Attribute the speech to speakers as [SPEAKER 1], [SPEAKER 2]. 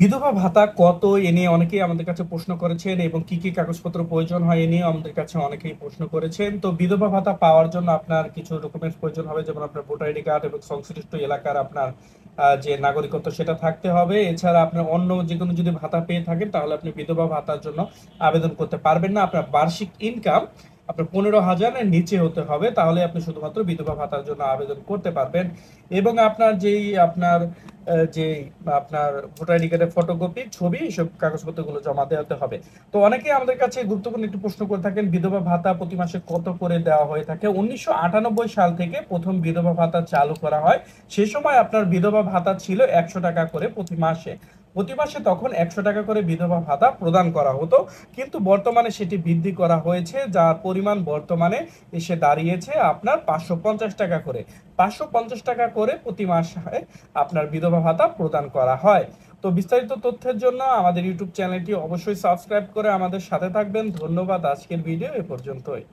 [SPEAKER 1] বিধবা ভাতা কত এ নিয়ে অনেকেই আমাদের কাছে প্রশ্ন করেছেন এবং কি কি কাগজপত্র প্রয়োজন হয় এ নিয়ে আমাদের কাছে অনেকেই প্রশ্ন করেছেন। তো বিধবা ভাতা পাওয়ার জন্য আপনার কিছু ডকুমেন্টস প্রয়োজন হবে, যেমন আপনার ভোটার আইডি কার্ড এবং সংশ্লিষ্ট এলাকার আপনার যে নাগরিকত্ব সেটা থাকতে হবে। এছাড়া আপনার অন্য যে কোনো যদি ভাতা পেয়ে থাকেন তাহলে আপনি বিধবা ভাতার জন্য আবেদন করতে পারবেন না। আপনার বার্ষিক ইনকাম আপনার 15,000-এর নিচে হতে হবে, তাহলে আপনি শুধুমাত্র বিধবা ভাতার জন্য আবেদন করতে পারবেন। এবং আপনার যেই আপনার যে আপনার ভোটার আইডি কার্ডের ফটোকপি, ছবি, এসব কাগজপত্রগুলো জমা দেওয়াতে হবে। তো অনেকেই আমাদের কাছে গুরুত্বপূর্ণ একটি প্রশ্ন করে থাকেন, বিধবা ভাতা প্রতি মাসে কত করে দেওয়া হয়ে থাকে। 1998 সাল থেকে প্রথম বিধবা ভাতা চালু করা হয়। সে সময় আপনার বিধবা ভাতা ছিল 100 টাকা করে প্রতি মাসে। প্রতি মাসে তখন 100 টাকা করে বিধবা ভাতা প্রদান করা হতো, কিন্তু বর্তমানে সেটি বৃদ্ধি করা হয়েছে, যার পরিমাণ বর্তমানে এসে দাঁড়িয়েছে আপনার 550 টাকা করে। 550 টাকা করে প্রতি মাসে আপনার বিধবা ভাতা প্রদান করা হয়। তো বিস্তারিত তথ্যের জন্য আমাদের ইউটিউব চ্যানেলটি অবশ্যই সাবস্ক্রাইব করে আমাদের সাথে থাকবেন। ধন্যবাদ। আজকের ভিডিও এ পর্যন্তই।